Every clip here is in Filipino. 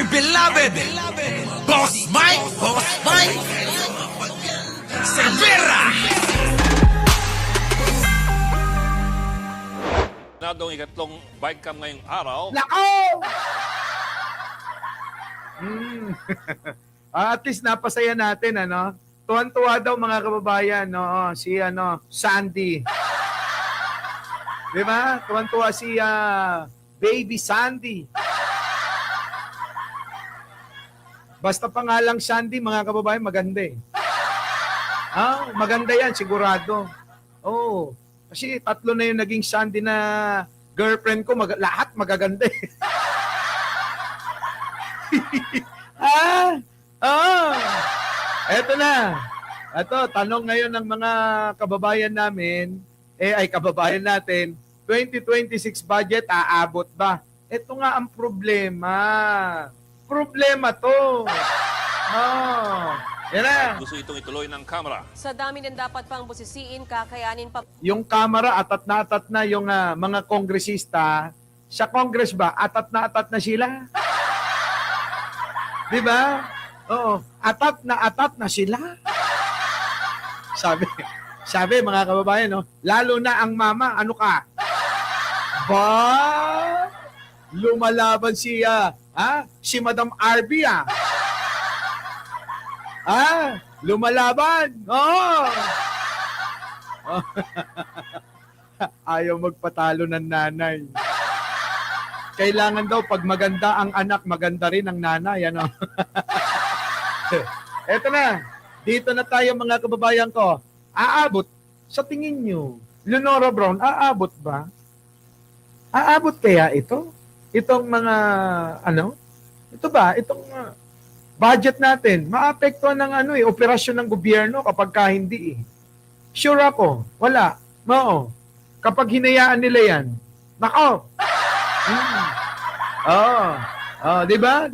beloved Boss Mike Cervera. Nadong ikatlong bike cam ngayong araw. Nako! At least napasaya natin, ano? Tuwan-tuwa daw mga kababayan, no? Si Sandy. Di ba? Tuwan-tuwa si Baby Sandy. Basta pangalang Sandy, mga kababayan, maganda eh. Maganda yan, sigurado. Oh, kasi tatlo na yung naging Sandy na girlfriend ko, lahat magaganda eh. Eto na. Eto, tanong ngayon ng mga kababayan namin, kababayan natin, 2026 budget, aabot ba? Ito nga ang problema. Problema to. Yan na. Gusto itong ituloy ng Kamara. Sa dami ng dapat pang busisiin, kakayanin pa Yung Kamara, atat na yung mga kongresista. Sa Congress ba, atat na sila? Di ba? Oo. Atat na sila. Sabi mga kababayan, no? Lalo na ang mama, ano ka? Ba? Lumalaban siya. Si Madam Arby, lumalaban. Oo. Ayaw magpatalo ng nanay. Kailangan daw pag maganda ang anak, maganda rin ang nanay. Ano? Eto na. Dito na tayo mga kababayan ko. Aabot. Sa tingin nyo, Leonora Brown, aabot ba? Aabot kaya ito? Itong mga, ito ba? Itong budget natin, maapektuhan ng operasyon ng gobyerno kapag hindi eh. Sure ako, wala. No. Kapag hinayaan nila yan, nako. Di ba?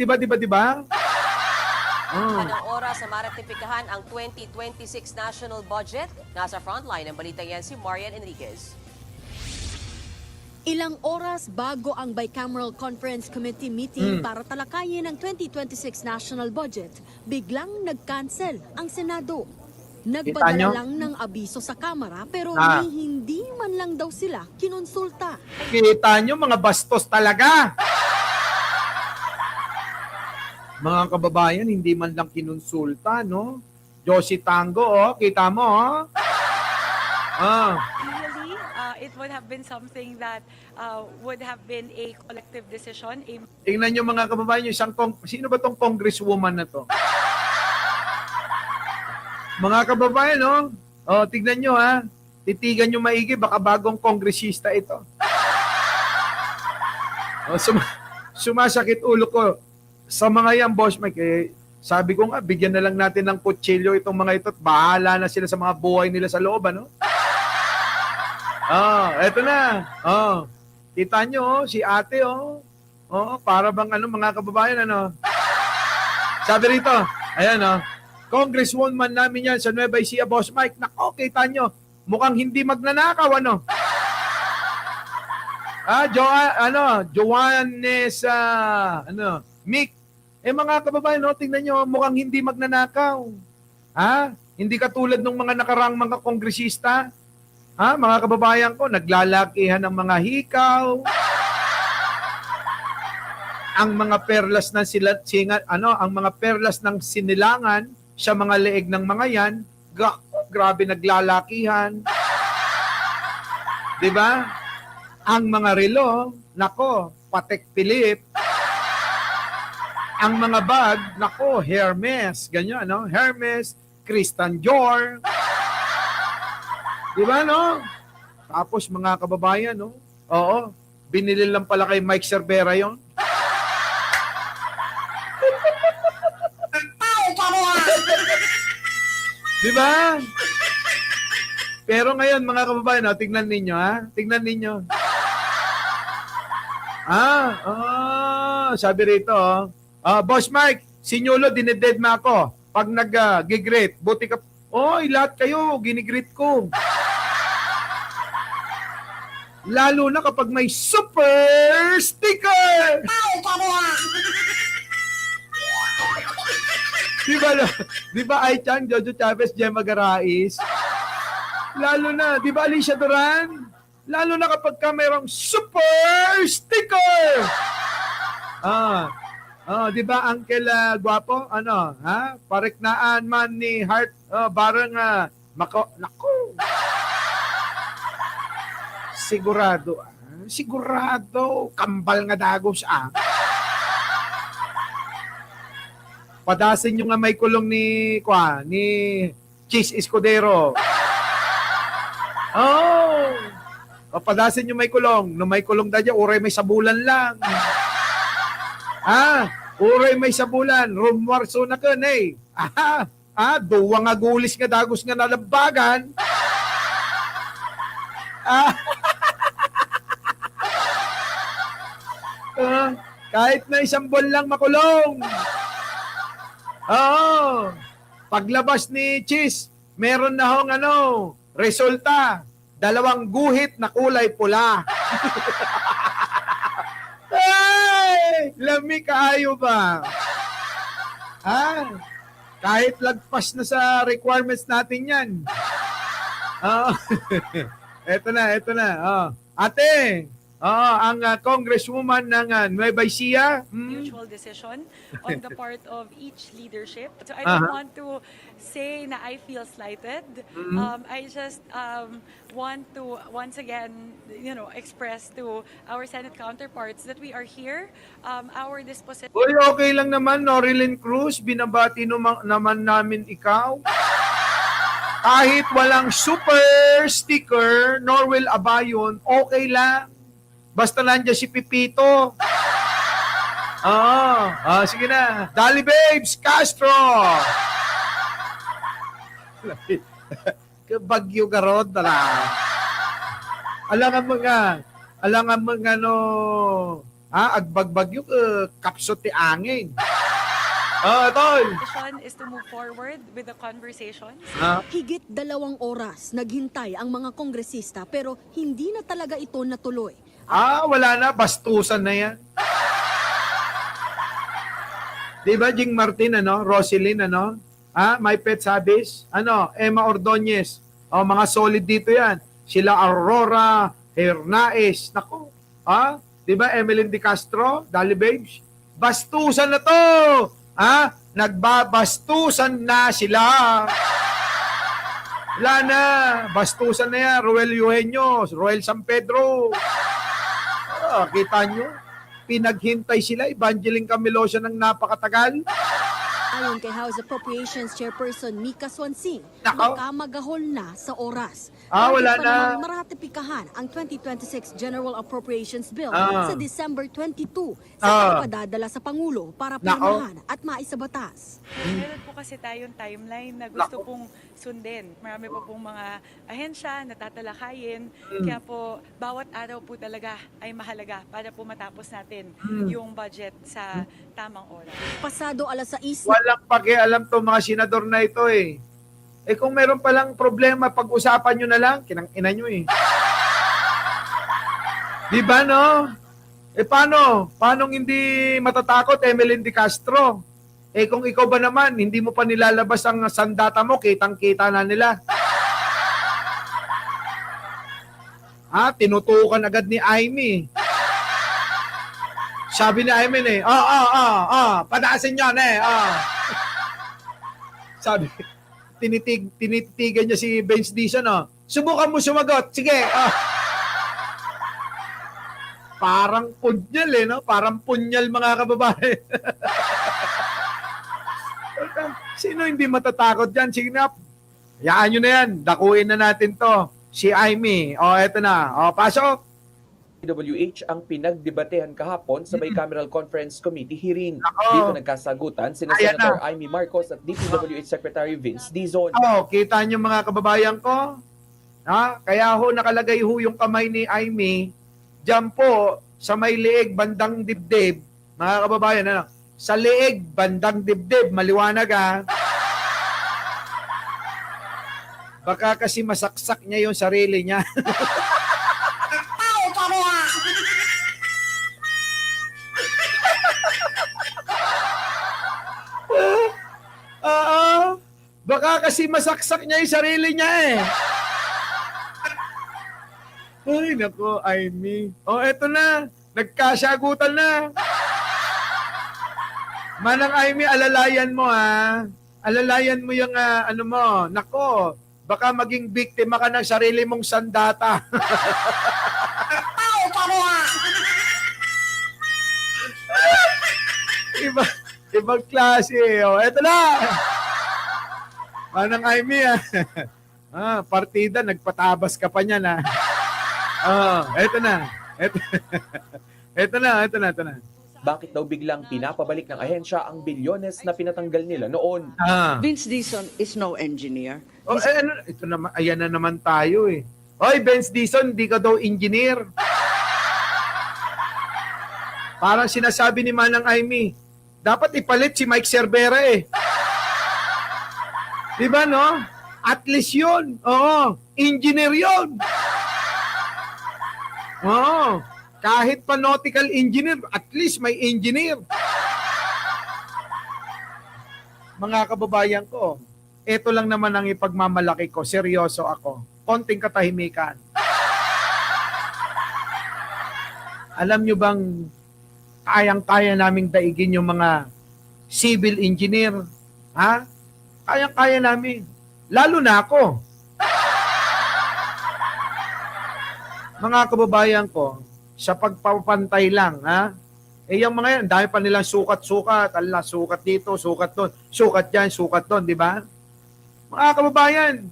ng oras na maratipikahan ang 2026 national budget. Nasa frontline ng balita yan si Marian Enriquez. Ilang oras bago ang bicameral conference committee meeting para talakayin ang 2026 national budget, biglang nag-cancel ang Senado. Nagpadala lang ng abiso sa Kamara pero hindi man lang daw sila kinonsulta. Kita nyo, mga bastos talaga. Mga kababayan, hindi man lang kinonsulta, no? Josie Tango, kita mo, Usually, it would have been something that would have been a collective decision. Tingnan nyo mga kababayan, sino ba tong congresswoman na to? Mga kababayan, no? Tignan nyo, titigan nyo maigi, baka bagong kongresista ito. Sumasakit ulo ko. Sa mga yan, Boss Mike, sabi ko nga, bigyan na lang natin ng kutsilyo itong mga ito at bahala na sila sa mga buhay nila sa loob, ano? Eto na. Kita nyo, si ate, para bang mga kababayan, Sabi rito, ayan, Congresswoman namin yan sa Nueva Ecija, Boss Mike. Nako, kita nyo, mukhang hindi magnanakaw, Joannes, Mick. Mga kababayan, tingnan nyo, mukhang hindi magnanakaw. Hindi katulad ng mga nakaraang mga kongresista. Mga kababayan ko, naglalakihan ng mga hikaw. Ang mga perlas ng ang mga perlas ng sinilangan sa mga leeg ng mga yan, grabe naglalakihan. 'Di ba? Ang mga relo, nako, Patek Philippe. Ang mga bag, nako, Hermes, ganyan, Hermes, Christian Dior. Di ba, Tapos mga kababayan, binili lang pala kay Mike Cervera yon. Di ba? Pero ngayon, mga kababayan, tingnan ninyo, Tingnan ninyo. Sabi rito, Boss Mike, si Nyulo, dineded mo ako. Pag nag-greet, buti ka. Lahat kayo, ginigreet ko. Lalo na kapag may super sticker. Di ba Ai Chan, Jojo Chavez, Gemma Garais? Lalo na, di ba Alicia Duran? Lalo na kapag ka mayroong super sticker. Di ba Uncle Guapo? Ano, ha? Pariknaan man ni Heart, barang naku. Sigurado. Sigurado. Kambal nga dagos Padasin yung nga may kulong ni Cheese Escudero. Padasin yung may kulong. No may kulong dadya, uray may sabulan lang. Uray may sabulan. Rumwarso na kan eh. Duwa nga gulis nga dagos nga nalabagan. Kahit na isang buwan lang makulong. Paglabas ni Cheese, meron na hong resulta. 2 guhit na kulay pula. Ay! Lami kaayo ba? Kahit lagpas na sa requirements natin yan. Eto na. Ate, ang congresswoman ng Nueva Ecija. Mutual decision on the part of each leadership. So I don't want to say na I feel slighted. I just want to once again, express to our Senate counterparts that we are here. Our disposition. Uy, okay lang naman, Norilyn Cruz. Binabati naman namin ikaw. Kahit walang super sticker, Norwell Abayon, okay lang. Basta nandiyan si Pipito. Sige na. Dali Babes Castro. Bagyo garod tala. Alangan mo nga agbagbagyo kapsot ti angin. Tol. Mission is to move forward with the conversations. Higit 2 oras naghintay ang mga kongresista pero hindi na talaga ito natuloy. Wala na. Bastusan na yan. Diba, Jing Martin, Roselyn, My Pet Sabis, Emma Ordonez. Mga solid dito yan. Sila Aurora Hernaez. Nako. Diba, Emeline De Castro, Dali Babes. Bastusan na to. Nagbabastusan na sila. Wala na. Bastusan na yan. Roel Eugenio, Roel San Pedro. Kita nyo? Pinaghintay sila. Evangeline Camilosio ng napakatagal. Ayon kay House Appropriations Chairperson Mika Swansing, Nako. makamagahol na sa oras. Wala Pwede pa na. namang maratipikahan ang 2026 General Appropriations Bill sa December 22 sa ipadadala sa Pangulo para pirmahan at maisabatas. Meron po kasi tayong timeline na gusto pong sundin. Marami po pong mga ahensya na tatalakayin. Kaya po, bawat araw po talaga ay mahalaga para po matapos natin yung budget sa tamang oras. Pasado alas 6 Walang pakialam to mga senador na ito eh. Kung meron palang problema, pag-usapan nyo na lang, kinang-ina nyo eh. Di ba no? Paano? Paano hindi matatakot, Emeline De Castro? Kung ikaw ba naman, hindi mo pa nilalabas ang sandata mo, kitang-kita na nila. Tinutukan agad ni Aimee. Sabi ni Aimee padaasin nyo Sabi, tinitigan niya si Benz Dizon, subukan mo sumagot, sige. Parang punyal Parang punyal mga kababae. Sino hindi matatakot dyan? Sige na, hayaan nyo na yan. Dakuin na natin to. Si Aimee. Eto na. Pasok. DPWH ang pinagdebatehan kahapon sa Bicameral Conference Committee hearing. Dito nagkasagutan sina Ayan Senator na. Amy Marcos at DPWH Secretary Vince Dizon. Kita nyo mga kababayan ko? Kaya nakalagay yung kamay ni Aimee dyan po sa may liig bandang dibdib. Mga kababayan, sa liig bandang dibdib, maliwanag Baka kasi masaksak niya yung sarili niya. Baka kasi masaksak niya yung sarili niya eh. Ay, nako, Amy. Oh, eto na. Nagkasyagutan na. Manang Amy, alalayan mo ha. Alalayan mo yung ano mo. Nako, baka maging biktima ka ng sarili mong sandata. Ibang klase. Oh, eto na. Manang Amy partida, nagpatabas ka pa niyan eto na. Ito na. Bakit daw biglang pinapabalik ng ahensya ang bilyones na pinatanggal nila noon? Vince Dizon is no engineer. Ito naman, ayan na naman tayo eh. Oy, Vince Dizon, di ka daw engineer. Parang sinasabi ni Manang Amy, dapat ipalit si Mike Cervera eh. Di ba no? At least yun. Oo, engineer yun. Oo. Kahit pa nautical engineer, at least may engineer. Mga kababayan ko, ito lang naman ang ipagmamalaki ko. Seryoso ako. Konting katahimikan. Alam nyo bang kayang-kaya naming daigin yung mga civil engineer? Ha? Kayang-kaya namin. Lalo na ako. Mga kababayan ko, sa pagpapantay lang, ha? Yung mga yan, dahil pa nilang sukat-sukat, sukat dito, sukat doon, sukat dyan, sukat doon, di ba? Mga kababayan,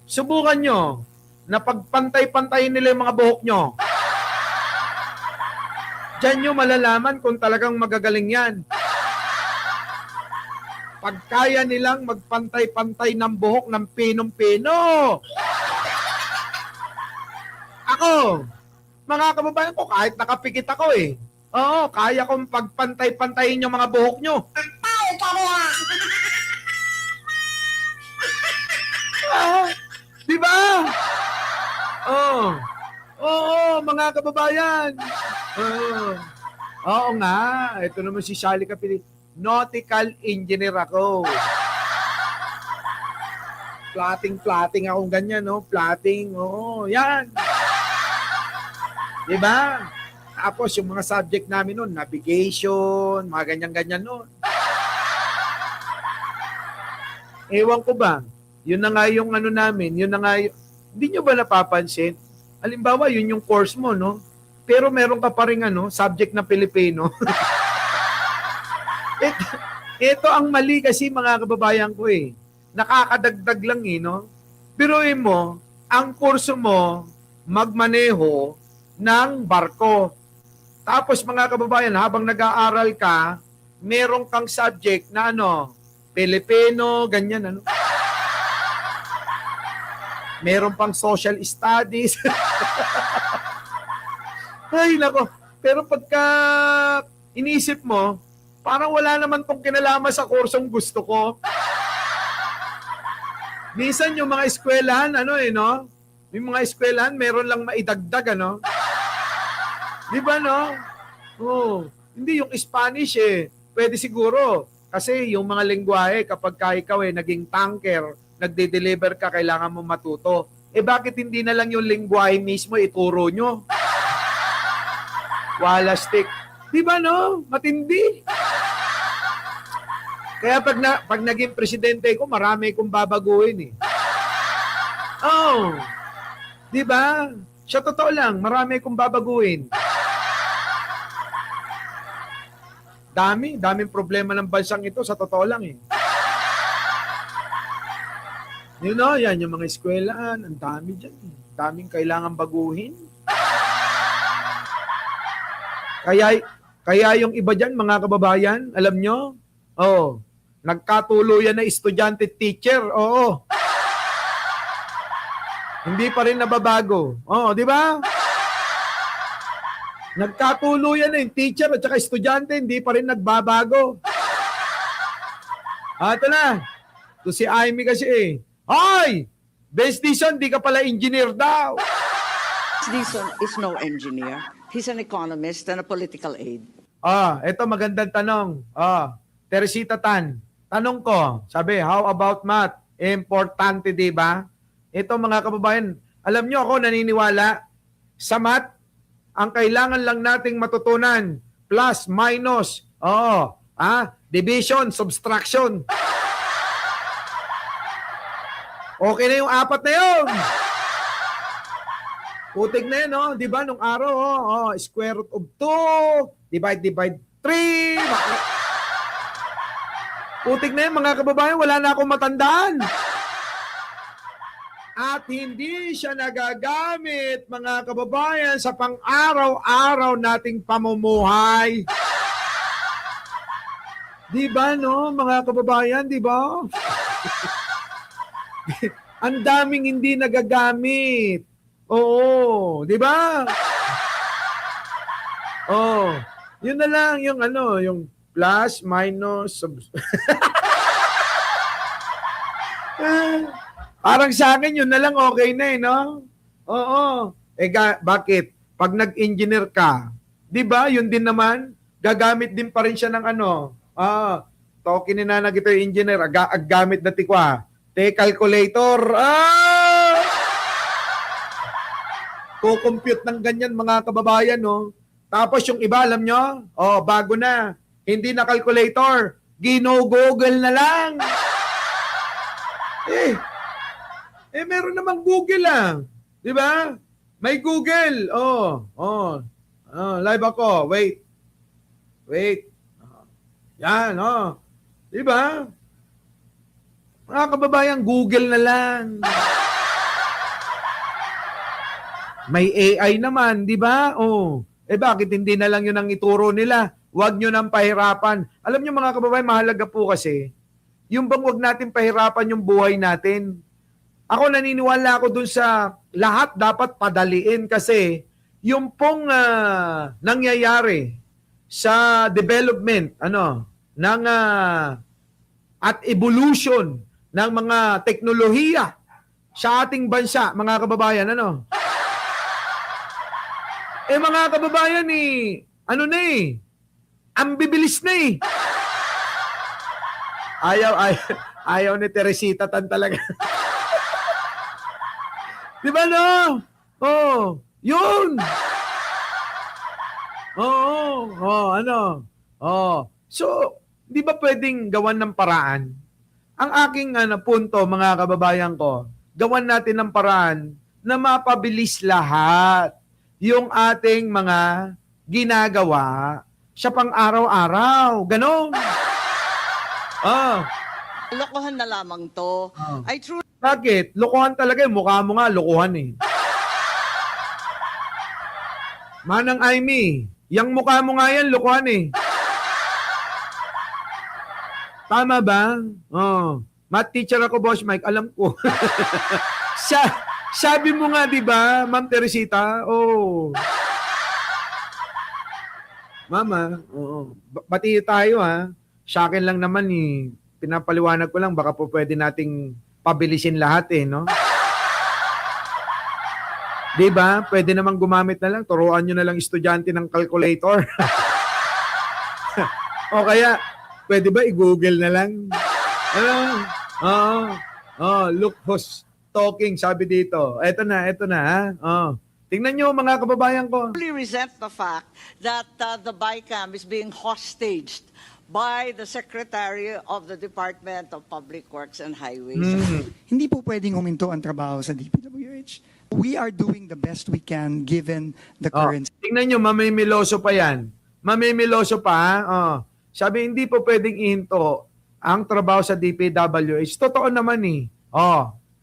subukan nyo na pagpantay-pantayin nila yung mga buhok nyo. Diyan nyo malalaman kung talagang magagaling yan. Pag kaya nilang magpantay-pantay ng buhok ng pinong-pino. Ako, mga kababayan ko, kahit nakapikit ako eh. Oo, kaya kong pagpantay-pantayin yung mga buhok nyo. Di ba? Oo, mga kababayan. Oo nga, ito naman si Shali Kapili. Nautical engineer ako. Plotting akong ganyan, no? Plotting, yan. Diba? Tapos yung mga subject namin noon, navigation, mga ganyan-ganyan noon. Ewan ko ba, yun na nga yung ano namin, yun na nga yung, hindi nyo ba napapansin? Halimbawa, yun yung course mo, no? Pero meron ka pa rin subject na Pilipino. Ito ang mali kasi mga kababayan ko eh. Nakakadagdag lang no? Biruin mo, ang kurso mo, magmaneho ng barko. Tapos mga kababayan, habang nag-aaral ka, meron kang subject na Pilipino, ganyan Meron pang social studies. Ay, nako. Pero pagka inisip mo, parang wala naman tong kinalaman sa kursong gusto ko. Minsan yung mga eskwelahan, Yung mga eskwelahan, meron lang maidagdag, Di ba, no? Hindi yung Spanish, Pwede siguro. Kasi yung mga lengguwahe, kapag ikaw naging tanker, nagde-deliver ka, kailangan mo matuto. Bakit hindi na lang yung lengguwahe mismo ituro nyo? Wala stick. Di ba, no? Matindi. Kaya pag naging presidente ko, marami kong babaguhin, Di ba? Sa totoo lang, marami kong babaguhin. Daming problema ng bansang ito, sa totoo lang yan yung mga eskwelahan, ang dami dyan. Daming kailangan baguhin. Kaya yung iba dyan, mga kababayan, alam nyo, nagkatuluyan na estudyante teacher, Hindi pa rin nababago. Di ba? Nagkatuluyan na yung teacher at saka estudyante, hindi pa rin nagbabago. Ito na. Ito si Amy kasi Hoy! Vince Dizon, di ka pala engineer daw. Vince Dizon is no engineer. He's an economist and a political aide. Ito magandang tanong. Teresita Tan, tanong ko, sabi, how about math? Importante, di ba? Ito mga kababayan, alam nyo ako naniniwala, sa math, ang kailangan lang nating matutunan, plus, minus, division, subtraction. Okay na yung apat na yun. Putik na yun, di ba? Nung araw, square root of 2, divide 3. Putik na yun, mga kababayan, wala na akong matandaan. At hindi siya nagagamit, mga kababayan, sa pang-araw-araw nating pamumuhay. Di ba, no, mga kababayan, di ba? Ang daming hindi nagagamit. Oo, di ba? Oh, yun na lang yung yung plus, minus, parang sa akin yun na lang okay na no? Oo. Bakit? Pag nag-engineer ka, di ba, yun din naman, gagamit din pa rin siya ng token na ito yung engineer, gamit na tikwa. Calculator. Kukompute ng ganyan mga kababayan, no? Tapos yung iba, alam nyo, bago na. Hindi na calculator. Gino-google na lang. Meron namang Google lang. Di ba? May Google. Live ako. Wait. Yan, Di ba? Mga kababayan, Google na lang. May AI naman, di ba? Bakit hindi na lang yun ang ituro nila? Huwag nyo nang pahirapan. Alam nyo mga kababayan, mahalaga po kasi, yung bang huwag natin pahirapan yung buhay natin. Ako naniniwala ako dun sa lahat dapat padaliin kasi yung pong nangyayari sa development ng at evolution ng mga teknolohiya sa ating bansa, mga kababayan, mga kababayan ang bibilis na ayaw ni Teresita tan talaga. Di ba yun. So, di ba pwedeng gawan ng paraan? Ang aking punto, mga kababayan ko, gawan natin ng paraan na mapabilis lahat yung ating mga ginagawa sa pang-araw-araw. Ganon. Lokohan na lamang to. I truly Bakit? Lokohan talaga yung mukha mo nga, lokohan Manang Aimee, yung mukha mo nga yan, lokohan Tama ba? Math teacher ako, Boss Mike, alam ko. Sabi mo nga, di ba, Ma'am Teresita? Mama, bati tayo Sa akin lang naman pinapaliwanag ko lang, baka po pwede nating pabilisin lahat no? Di ba? Pwede namang gumamit na lang, turuan nyo na lang estudyante ng calculator. O kaya, pwede ba i-google na lang? Look who's talking, sabi dito. Eto na Tingnan nyo mga kababayan ko. resent the fact that the BICAM is being hostaged by the Secretary of the Department of Public Works and Highways. Hindi po pwedeng huminto ang trabaho sa DPWH. We are doing the best we can given the current... Tingnan nyo, mamimiloso pa yan. Mamimiloso pa, Sabi, hindi po pwedeng ihinto ang trabaho sa DPWH. Totoo naman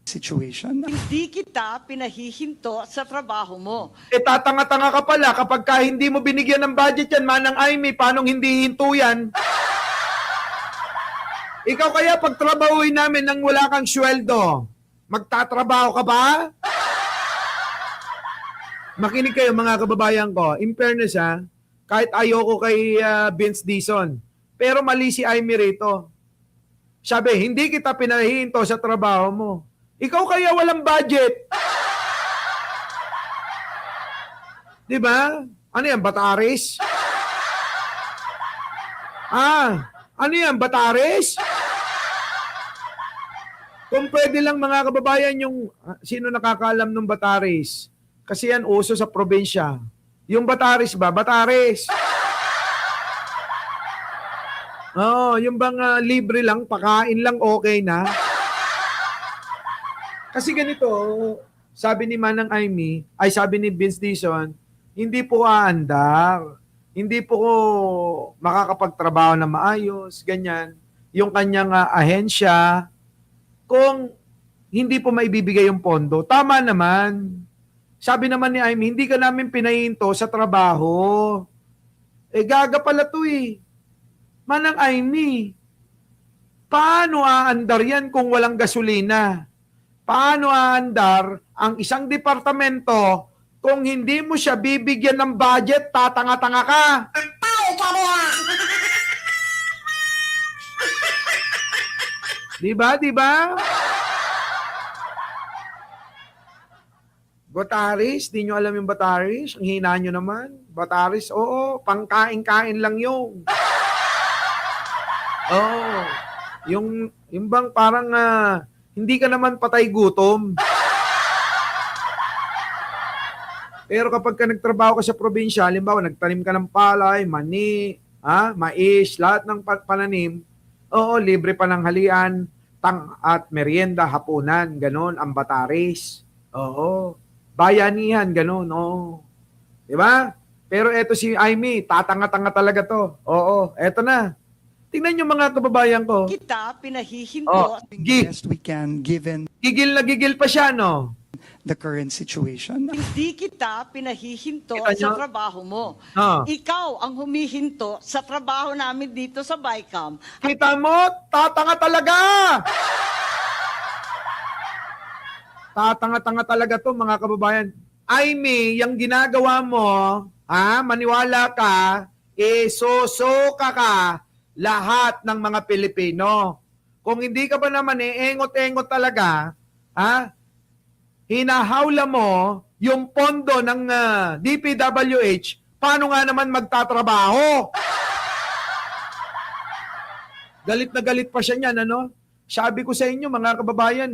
situation. Hindi kita pinahihinto sa trabaho mo. Tatanga-tanga ka pala kapag hindi mo binigyan ng budget yan, Manang Aimee, paano hindi hinto yan? Ikaw kaya pagtrabahuin namin nang wala kang sweldo, magtatrabaho ka ba? Makinig kayo mga kababayan ko. In fairness kahit ayoko kay Vince Dizon, pero mali si Aimee rito. Sabi, hindi kita pinahihinto sa trabaho mo. Ikaw kaya walang budget. Di ba? Ano yan, Batares? Ano yan, Batares? Kung pwede lang mga kababayan yung sino nakakaalam ng Bataris. Kasi yan uso sa probinsya. Yung Bataris ba? Bataris. Yung bang libre lang, pakain lang okay na. Kasi ganito, sabi ni Manang Aimee, ay sabi ni Vince Dizon, hindi po aandar. Hindi po ko makakapagtrabaho na maayos, ganyan. Yung kanyang ahensya, kung hindi po maibibigay yung pondo, tama naman. Sabi naman ni Aimee, hindi ka namin pinahinto sa trabaho. Gaga pala to eh. Manang Aimee, paano aandar yan kung walang gasolina? Paano aandar ang isang departamento kung hindi mo siya bibigyan ng budget, tatanga-tanga ka? Diba? Bataris, di nyo alam yung Bataris? Ang hina nyo naman. Bataris, oo, pangkain-kain lang yung. Oo. Yung bang parang hindi ka naman patay gutom. Pero kapag ka nagtrabaho ka sa probinsya, halimbawa nagtanim ka ng palay, mani, mais, lahat ng pananim, oo, libre pa ng halian, at merienda, hapunan, ganon, ang Bataris. Oo. Bayanihan, ganon, oo. Diba? Pero eto si Aimee, tatanga-tanga talaga to. Oo, eto na. Tingnan nyo mga kababayan ko. Kita pinahihinto. Doing the best we can given Gigil na gigil pa siya, no? the current situation. Hindi kita pinahihinto Kita sa nyo? trabaho mo. Ah. Ikaw ang humihinto sa trabaho namin dito sa BICAM. Kita mo, tatanga talaga! Tatanga-tanga talaga to mga kababayan. Aimee, yung ginagawa mo, maniwala ka, susuka ka lahat ng mga Pilipino. Kung hindi ka ba naman engot-engot talaga, hinahawla mo yung pondo ng DPWH, paano nga naman magtatrabaho? Galit na galit pa siya niyan, ano? Sabi ko sa inyo, mga kababayan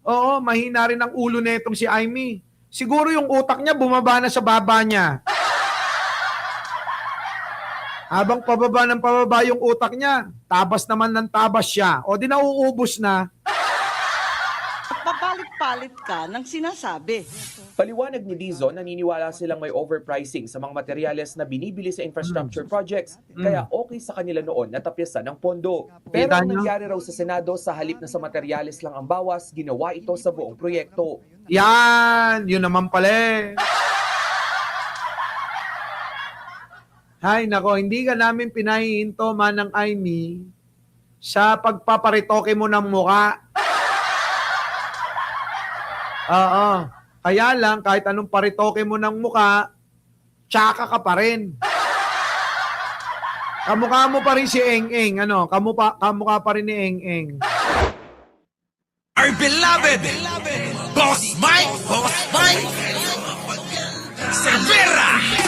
oo, mahina rin ang ulo netong si Aimee. Siguro yung utak niya bumaba na sa baba niya. Habang pababa ng pababa yung utak niya, tabas naman ng tabas siya. O di nauubos na. At papalit-palit ka ng sinasabi. Paliwanag ni Dizon, naniniwala silang may overpricing sa mga materyales na binibili sa infrastructure projects, kaya okay sa kanila noon na tapyasan ng pondo. Pero ang nangyari raw sa Senado, sa halip na sa materyales lang ang bawas, ginawa ito sa buong proyekto. Yan, yun naman pala Hay, nako, hindi ka namin pinahihinto, Manang Aimee, sa pagpaparitoke mo ng muka. Oo. Kaya lang, kahit anong paritoke mo ng muka, tsaka ka pa rin. Kamukha mo pa rin si Eng-Eng. Kamukha pa rin ni Eng-Eng. Our beloved Boss Mike Cervera.